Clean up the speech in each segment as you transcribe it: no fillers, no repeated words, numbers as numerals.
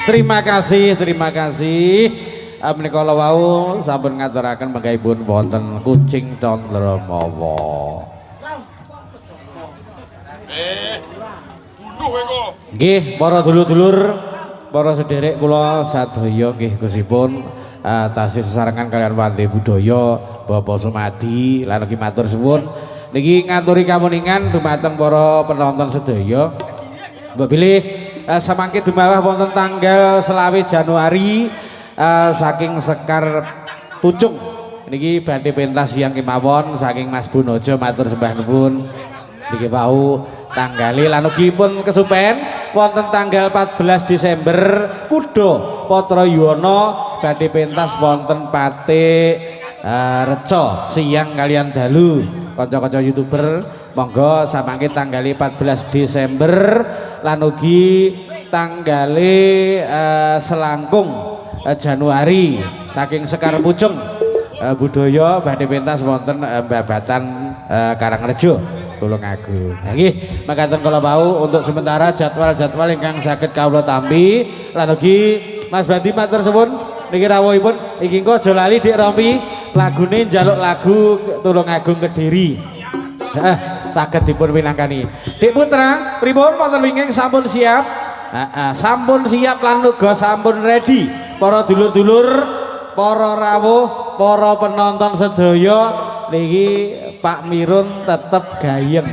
Terima kasih. Menika wau sampun ngaturaken mengkaipun wonten Kucing Candramawa. Bunuh kowe. Nggih, para dulur-dulur, para sederek kula sadaya nggih Gusipun tasih sesarengan kalian Wande Budaya Bapak Sumadi lan ugi matur suwun niki ngaturi kamuningan dumateng para penonton sedaya. Mbok bilih samangke dumawah wonten tanggal 20 Januari saking Sekar Pucung niki badhe pentas siang kemawon saking Mas Bunojo matur sembah nuwun niki wau tanggali lan ugi pun kesupen wonten tanggal 14 Desember Kuda Patra Yuwana badhe pentas wonten Patik Reca siang kalian dalu kanca-kanca YouTuber monggo samangke tanggali 14 Desember lan ugi tanggali selangkung Januari saking Sekar Pucung budaya badhe pentas wonten Babatan Karangrejo Tulungagung. Nggih, mekaten kala wau untuk sementara jadwal-jadwal ingkang saged kawula tampi lan ugi Mas Bandi matur suwun niki rawuhipun iki engko aja lali Dik Rompi lagune njaluk lagu Tulungagung Kediri. Heeh, saged dipun winangkani. Dik Putra, pripun wonten wingking sampun siap? Sampun siap lan uga sampun ready. Para dulur-dulur, para rawuh, para penonton sedaya niki Pak Mirun tetep gayeng.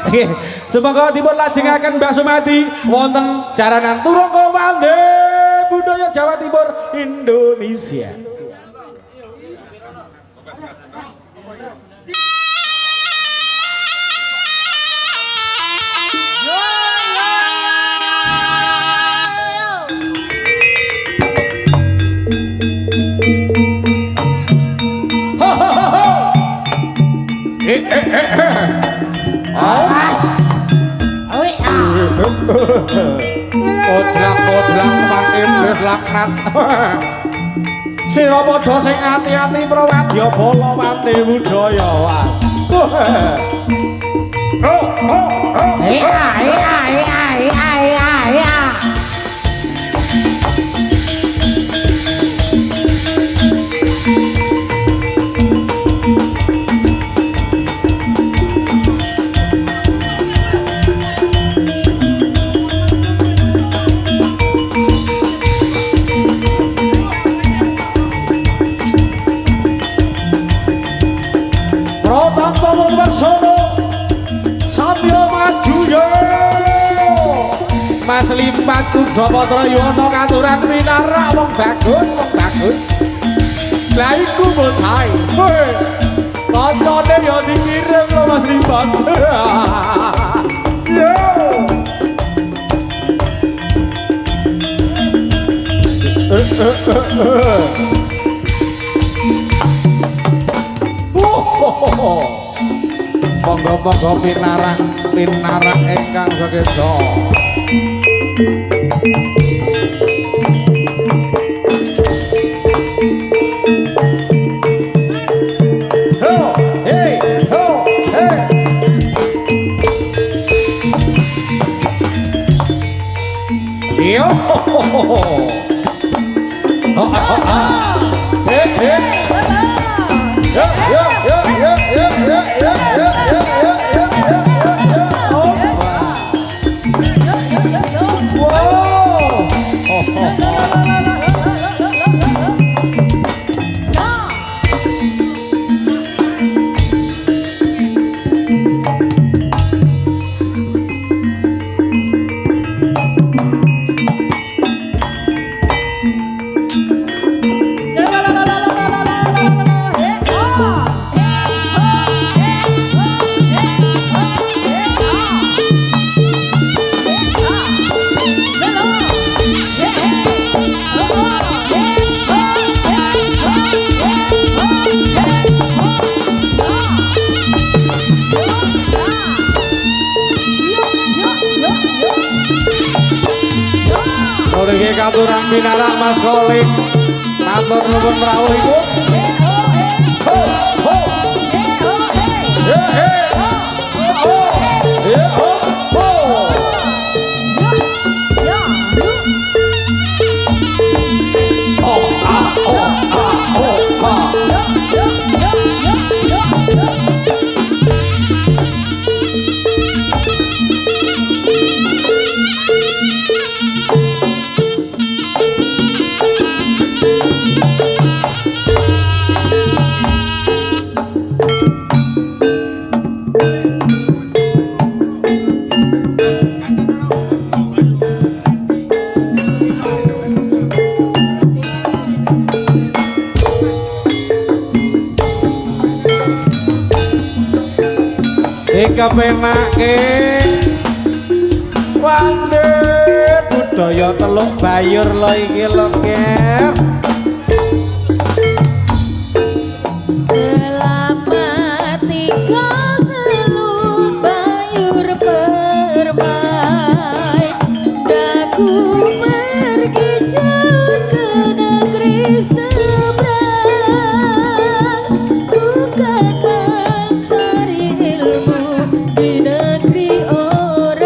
Nggih, semoga dipun lajengaken Mbak Sumadi wonten jaranan Turangga Wande Budaya Jawa Timur Indonesia. Awas. Oi Kodlak Pak Iblis laknat. Sira padha sing ati-ati prawadya bala Wande Budaya. Mas Lipat Kuda Patra Yuwana katuran winarak wong bagus. Lah iku botai. Kancane ya dikirim lho Mas Lipat. Yo. Monggo-monggo pinarak ingkang sekedha. Katurang pinarak Mas Kolik matur nuwun rawuh ibu. kepenake Wande budaya Teluk Bayur lo iki lo Ger. Selamat tinggal Teluk Bayur permai, daku pergi jauh ke negeri seberang, bukan mencari ilmu di negeri orang,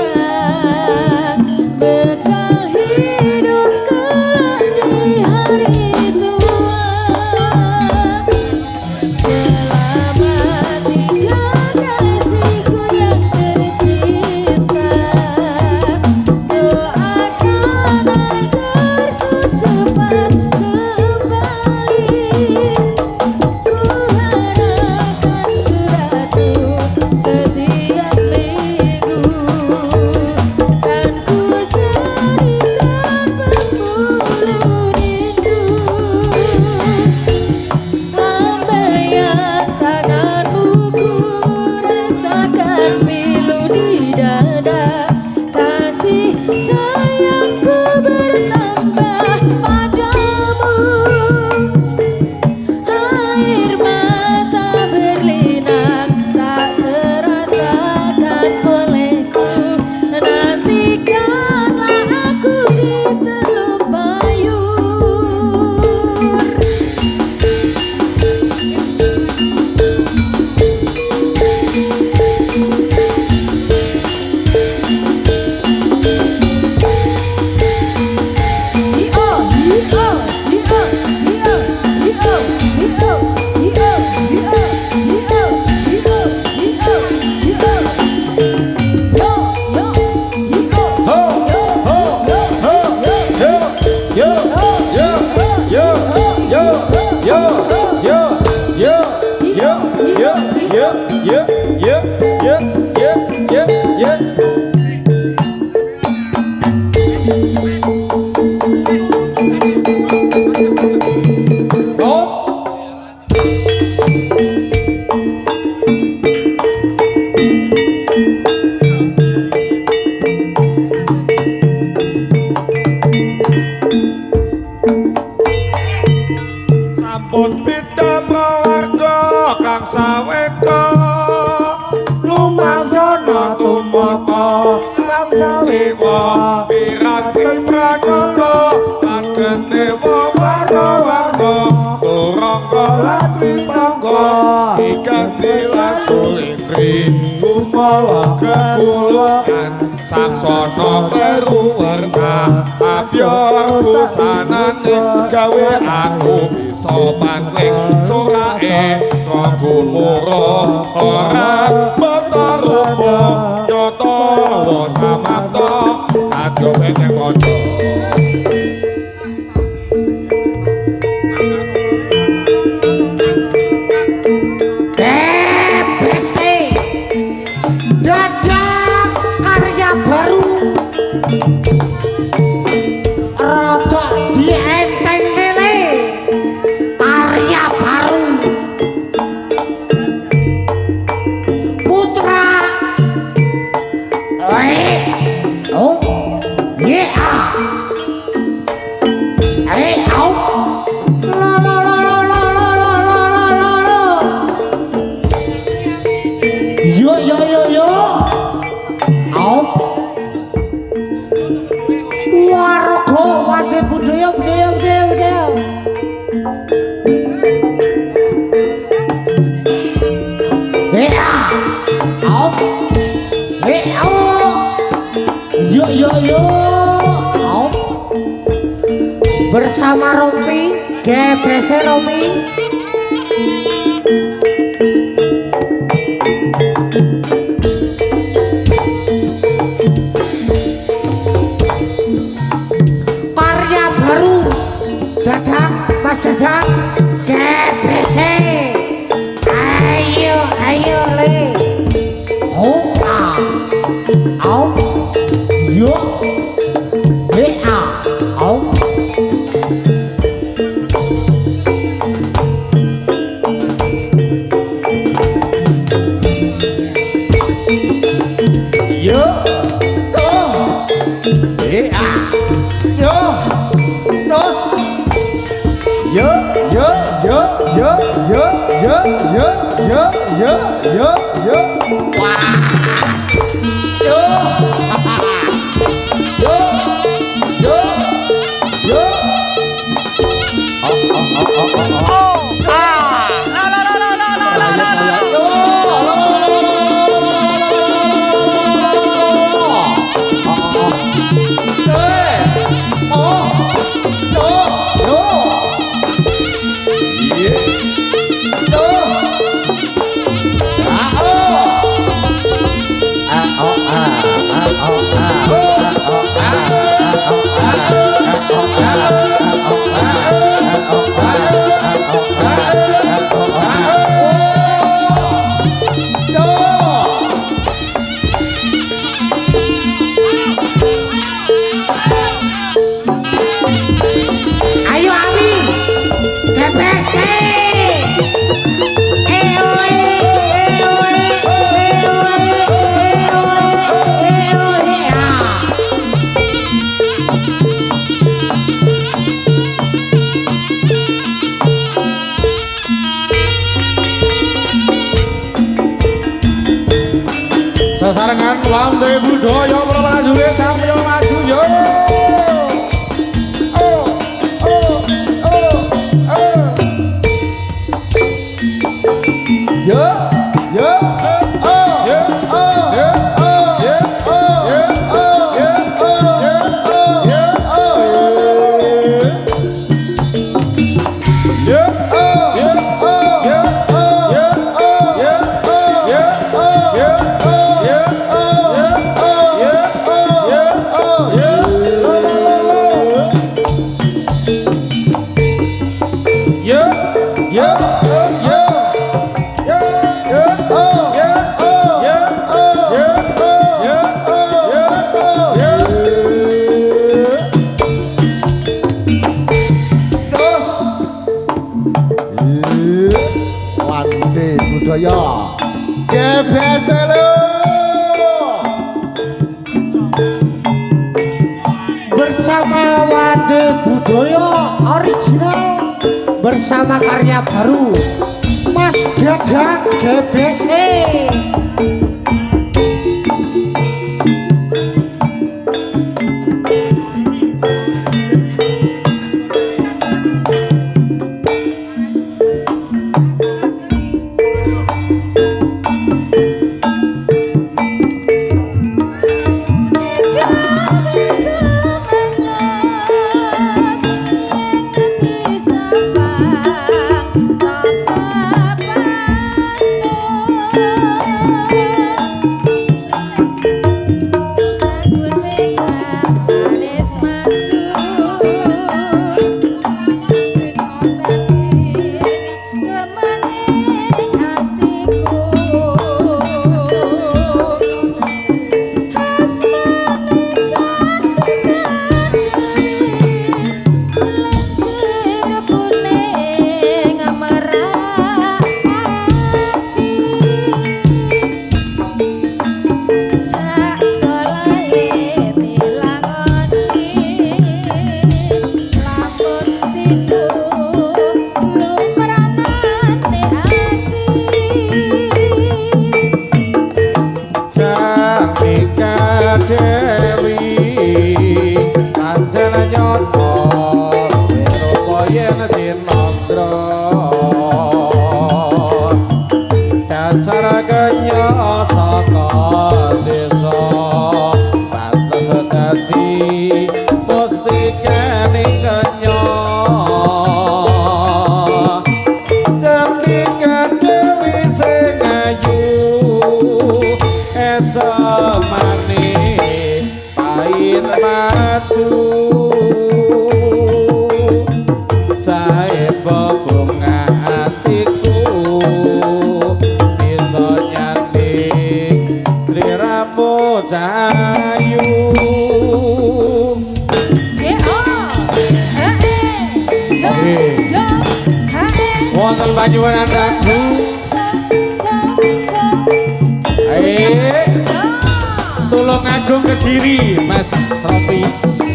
bekal hidup kelak di hari tua. Selamat tinggal kasihku yang tercinta, doakan agar ku cepat kembali. Ku harapkan suratmu setiap minggu, kan ku jadikan pembuluh rindu. Lambaian tanganmu ku rasakan pilu di dada, kasih sayangku bertambah padamu. Air mata berlinang tak terasakan olehku, nantikanlah aku di Teluk Bayur. Sampun pita prawarga kang saweka, lumangsana tumata kang sawewa, piranti pranyata lan genewa warna-warna, turangga latri pangga ikanti lan sulindri, gumala kekulaan saksana kleru warna, abyor busanane gawe aku bisa pangling sorae swagumura ora bata rupa nyata wa samapta kadya peneng kaca. Dadah karya baru rada dienteng lele, karya baru putra oh yeah oh la la la la la la la la la la yo yo yo yo oh warga wate budaya budaya budaya budaya oh yo yo yo oh bersama Romi GBC Romi karya baru Dadang Mas Dadang GBC ayo ayo le oh oh yo le oh Yo, terus. Yo, yo, yo, yo, yo, yo, yo, yo, yo, yo, yo. Wah. Yo. Yo. Yo. Yo. Ayo Ami, DPC. Sesarengan lambe budaya prajurit sampeyan maju yo. Yo, yo, oh, yo, oh, yo, oh, yo, oh, yo, oh, yo, oh, yo, oh, yo, Wande budaya DPC lo. Bersama Wade Budaya Original, bersama karya baru Mas Dadang DPC. Wonten Banyuwangan Ragu. Tulung Agung Kediri, Mas Ropi.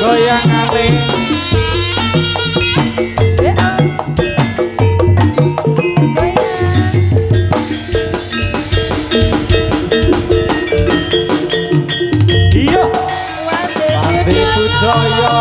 Goyangane iya Pandi budaya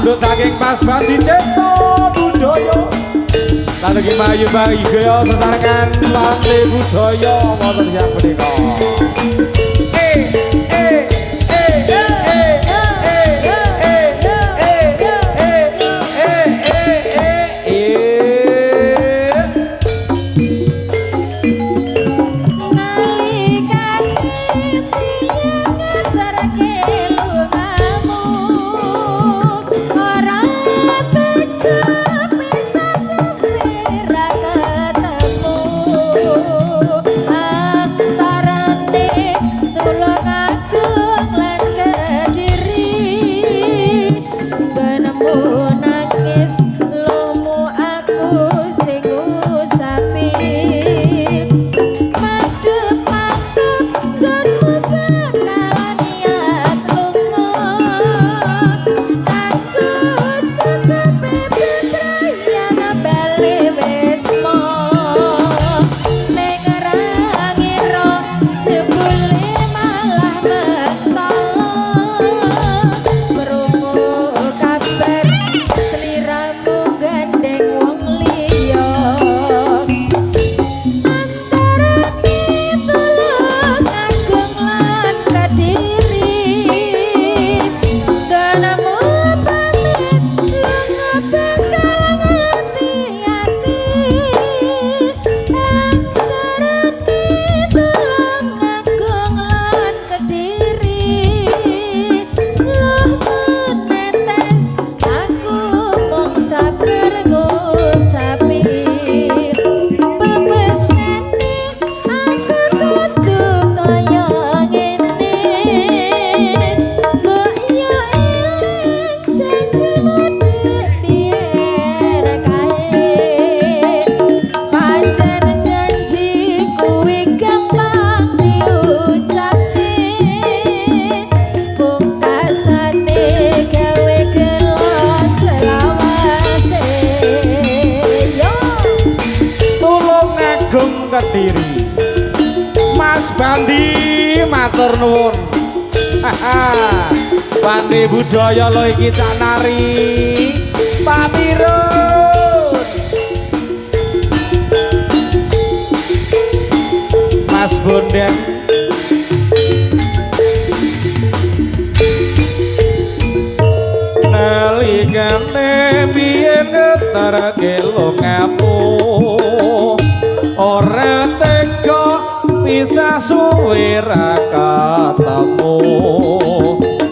Masuk saking Mas Bandi Cipto Budaya. Lalu Mayu Bayi Gaya sesarengan Bandi Budaya wonten yang punika. Kediri Mas Bandi matur nuwun. Bandi Budaya lo iki tak nari pamirun. Mas Bonden nalikane biyen ketarake lo ngapuh ora tega pisah suwe ra ketemu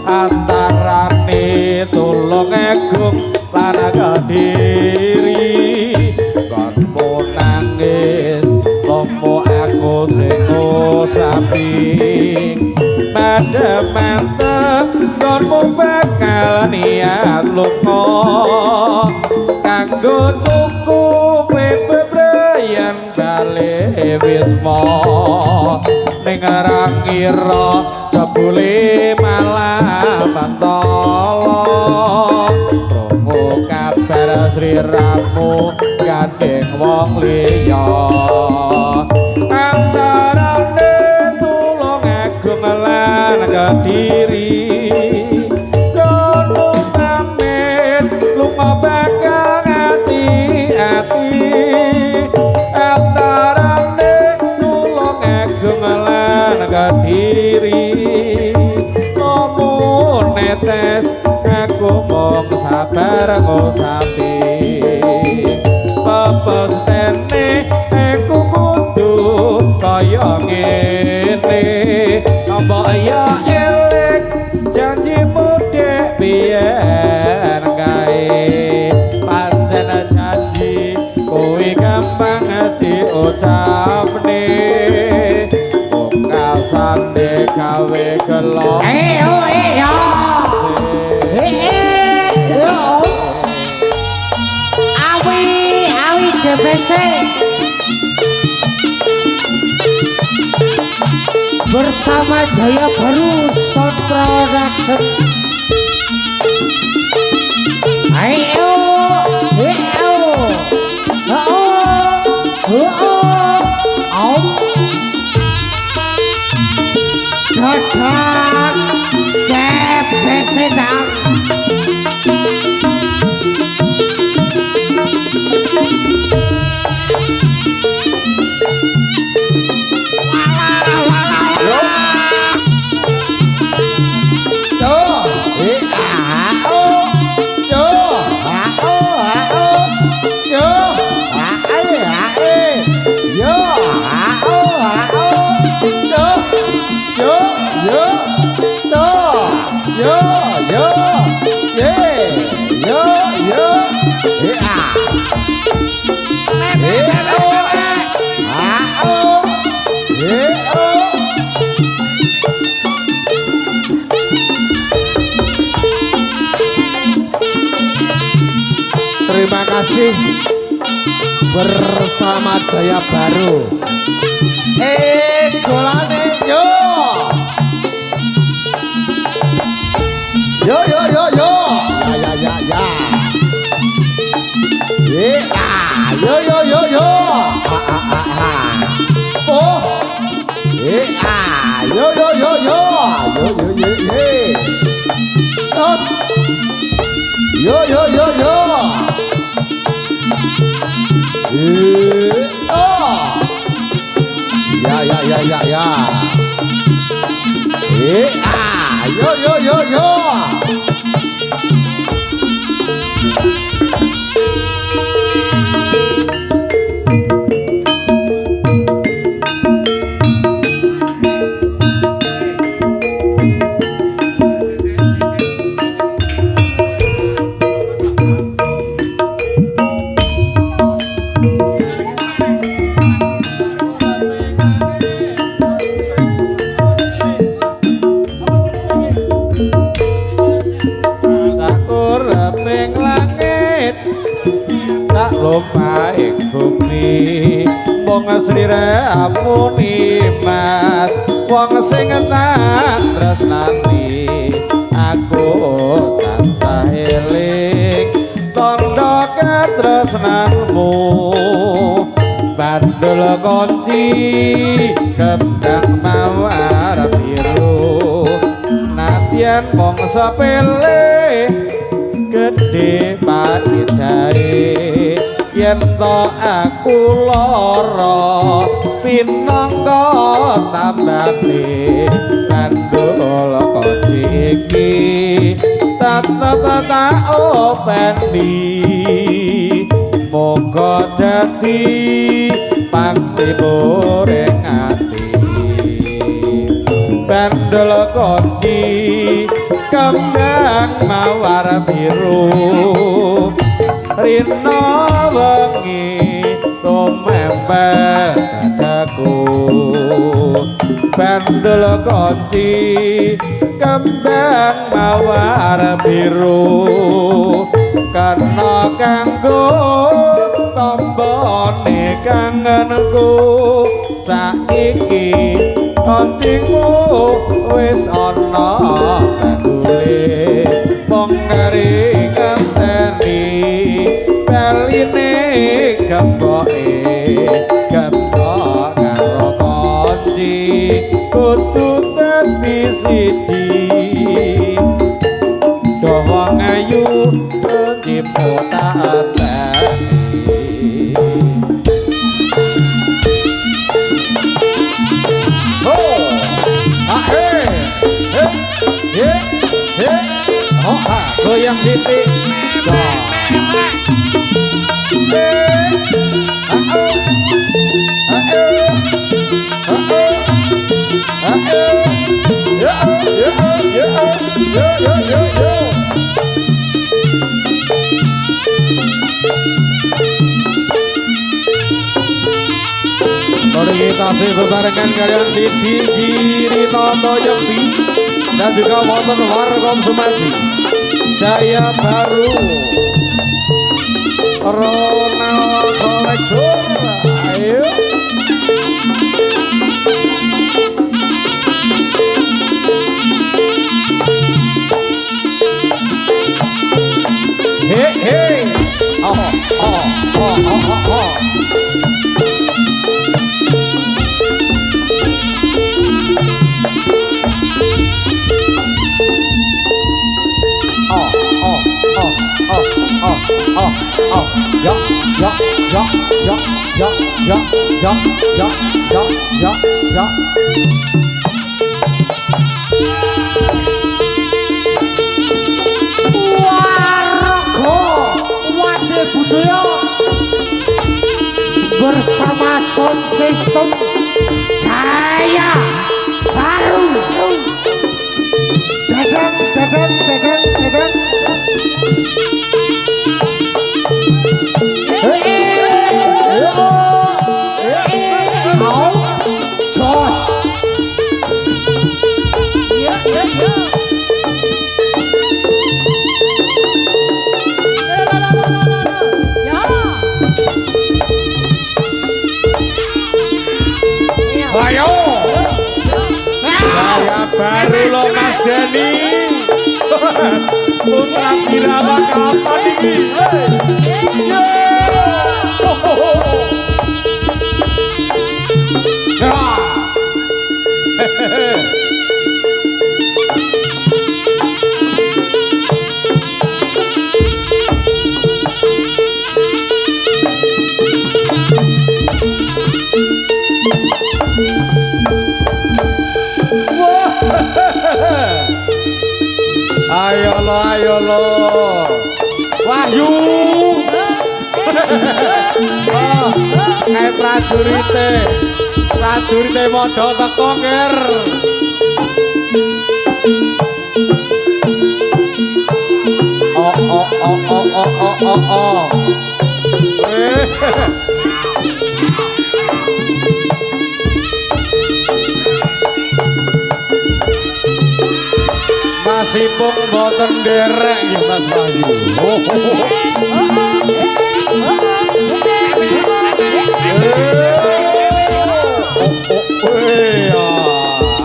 antarane Tulungagung lan Kediri konmu nangis lomo aku sing samping pada mantep konmu bakal niat lunga kanggo cukupe bebrayan bale wisma ning rangira jebule malah mantala krungu kabar sliramu gandeng wong liya antarane Tulungagung lan Kediri kono pamit lunga bakal ati-ati antarane Tulungagung lan Kediri lamun netes aku mung sabar ngosapi pepes dene aku kudu kaya ngene mbok ya eling janjimu dek biyen kae pancen janji kuwi gampang diucapne kasane gawe gelo awi DPC bersama Jaya Baru Sound Production. Ayo Dadak DPC dang Terima kasih bersama Jaya Baru. Golane yo. Yo yo yo yo. Ya ya ya ya. Yo yo yo yo. Oh. Yo yo yo yo. Yo yo yo yo. Terus. Yo yo yo yo. Oh. Ya ya ya ya ya. Yo yo yo yo. Lompaing bumi wong slire apuni mas wong sing tak tresnani aku tansah eling tandha katresnanmu bandul kunci kembang mawar biru nadyan wong sepele gede pahitae yen to aku lara pinangka tambane kandhul kunci iki tetep tak openi moga dadi panglipur ing ati bandul kunci kembang mawar biru rina wengi tumempel dadaku bandul kunci kembang mawar biru karena kanggo tombone kangenku saiki kuncimu wis ana bandule wong keringan teni peline gemboke gembok karo kunci kudu dadi siji doang ayu ciptaan goyang titik Kasih bebarengan kalian Didi Giri Noto Yempi dan juga wonten Warkom Sumadi Jaya Baru Ronald Kolektor ayo hey hey oh oh oh oh oh oh ya ya ya ya ya ya ya ya ya ya ya Warga Wade Budaya bersama sound system Jaya Baru dagang dagang dagang dagang baru lo Mas Deni. Putra Birawa kapan iki? Ayo lo Wahyu kayak prajurite modal teko nger masipun boten derek nggih Mas Wahyu.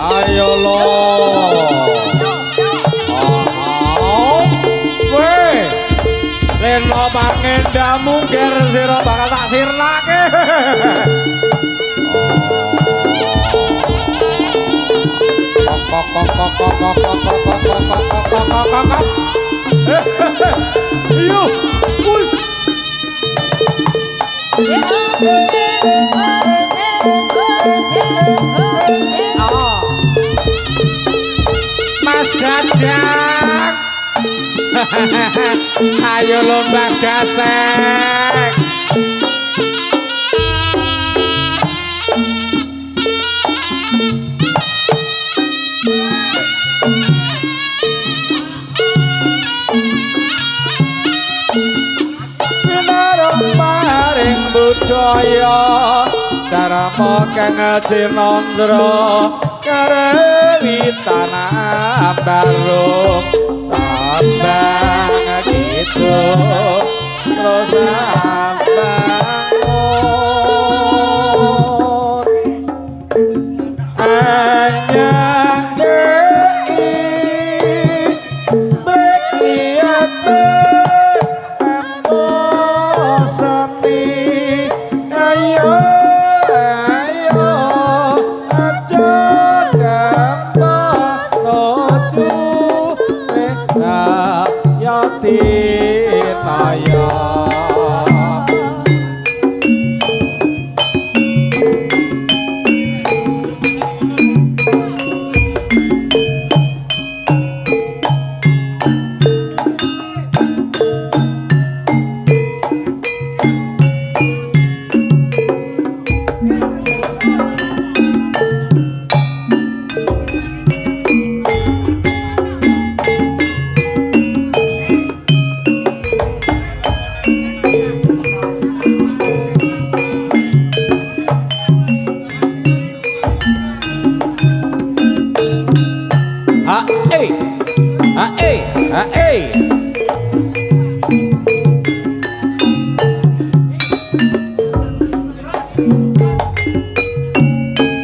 Ayo lo. Leno pangendamu ger sira bakal tak sirnake. Yo, push. Mas Dadang. Ayo lomba gasek. Budaya karama kang cinandra karewitan barung tambang gitu terus bangun anyang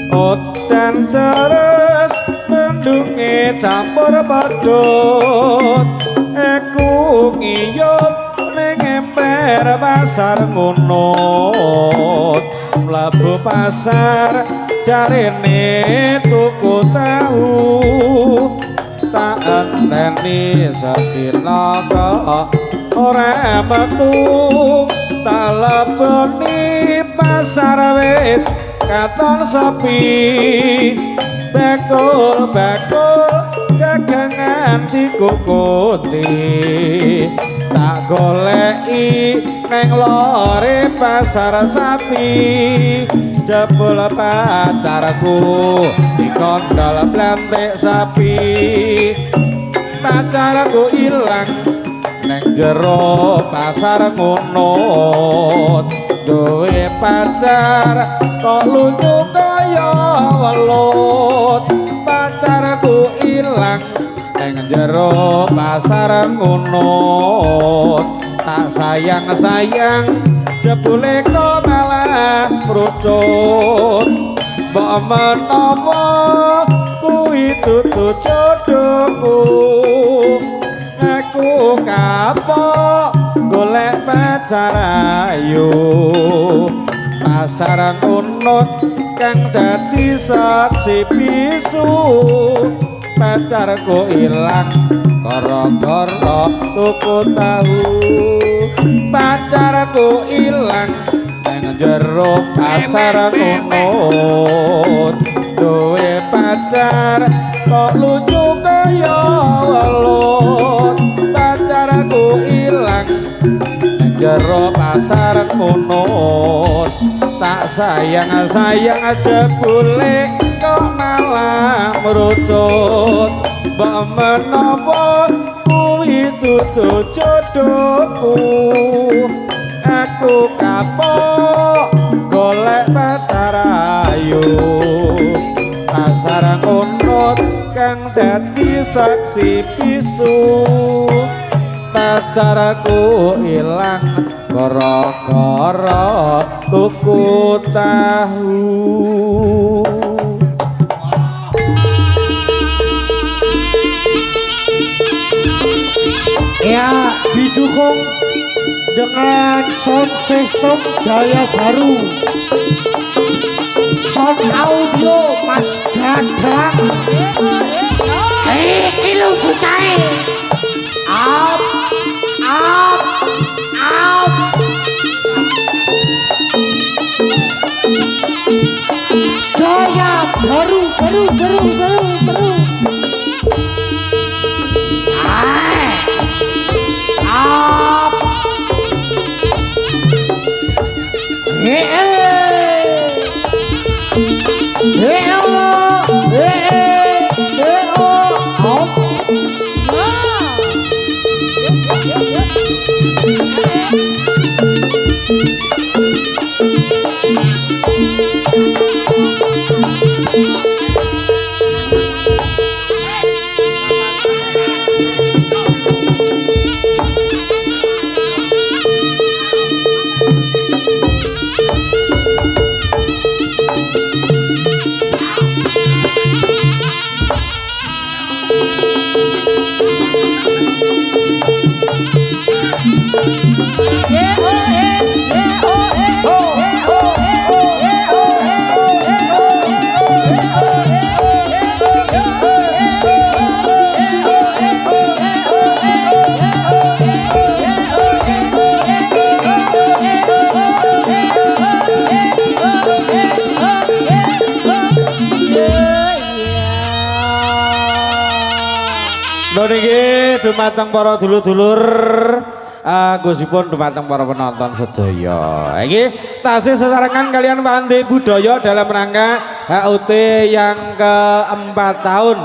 Otan terus mendungi campur badut aku ngiyup ning ember pasar ngunut mlabu pasar jarene tuku tahu tak enteni sedina kok ora metu tak leboni pasar wis katon sepi bekul-bekul dagangan dikukuti tak goleki neng lore pasar sapi jebul pacarku dikondol blantik sapi pacarku ilang neng jero pasar ngunut duwe pacar kok lunyu kaya welut pacarku ilang neng jero pasar ngunut tak sayang-sayang jebule kok malah mrucut mbok menawa kuwi kuwi dudu jodohku aku kapok golek pacar ayu pasar ngunut kang dadi saksi bisu pacarku ilang gara-gara tuku tahu pacarku ilang nang jero pasar ngunut duwe pacar kok lucu kaya welut pacarku ilang nang jero pasar ngunut tak sayang aja boleh kok malah merucut mbok menapa kuwi dudu jodohku aku kapok golek pacar ayu pasar ngunut kang dadi saksi bisu pacarku ilang gara-gara tuku tahu. Ya, didukung dengan sound system Jaya Baru, sound audio Mas Dadang. Iki lho bocahe. Up. Jaya Baru. Niki dumateng para dulur-dulur gosipun dumateng para penonton sedaya. Iki tasih sesarengan kalian Pandi Budaya dalam rangka HUT yang ke-4 tahun.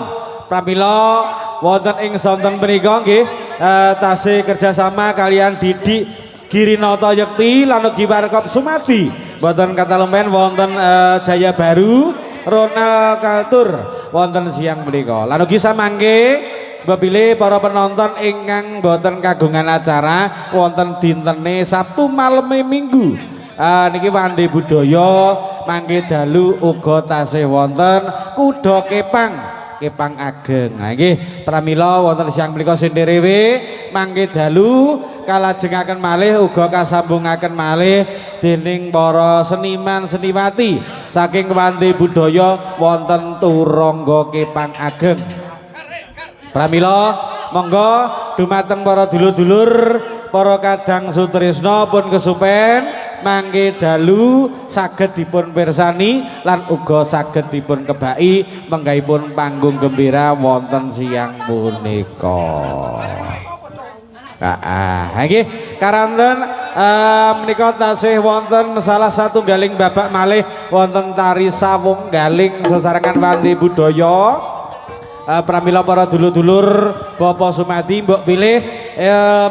Pramila wonten ing sonten menika nggih tasih kerjasama kalian Didik Girinata Yekti lan ugi Warkop Sumadi. Mboten kata lumen wonten Jaya Baru, Ronald Kultur wonten siang menika. Lan ugi samangke Bapile para penonton ingkang boten kagungan acara wonten dintene Sabtu maleme Minggu. Niki Pandi Budaya mangke dalu uga tasih wonten kuda kepang ageng. Nah nggih pramila wonten siang menika sendherewe mangke dalu kalajengaken malih uga kasambungaken malih dening para seniman seniwati saking Pandi Budaya wonten turangga kepang ageng. Pramila monggo dumateng para dulur-dulur para kadang sutresna pun kesupen mangke dalu saged dipun pirsani lan uga saged dipun kebaki menggaipun panggung gembira wonten siang punika. Nggih karanten menika tasih wonten salah satu galing babak malih wonten tari sawung galing sesarengan Pandi Budaya. Pramila para dulur-dulur Bapak Sumadi mbok pilih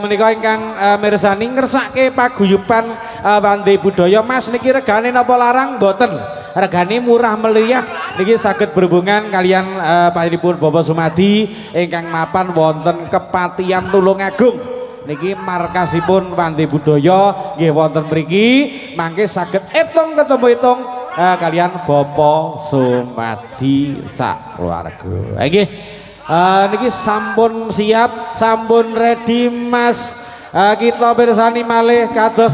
menika ingkang mirsani ngersake paguyuban Pandi Budaya. Mas niki regane napa larang mboten? Regane murah meriah niki saged berhubungan kalian panjenenganipun Bapak Sumadi ingkang mapan wonten Kepatihan Tulungagung. Niki markasipun Pandi Budaya nggih wonten mriki mangke saged etong ketemu etong kalian Bapak Sumadi sak keluarga. Nggih. Niki sampun siap, sampun ready Mas. Kita pirsani malih kados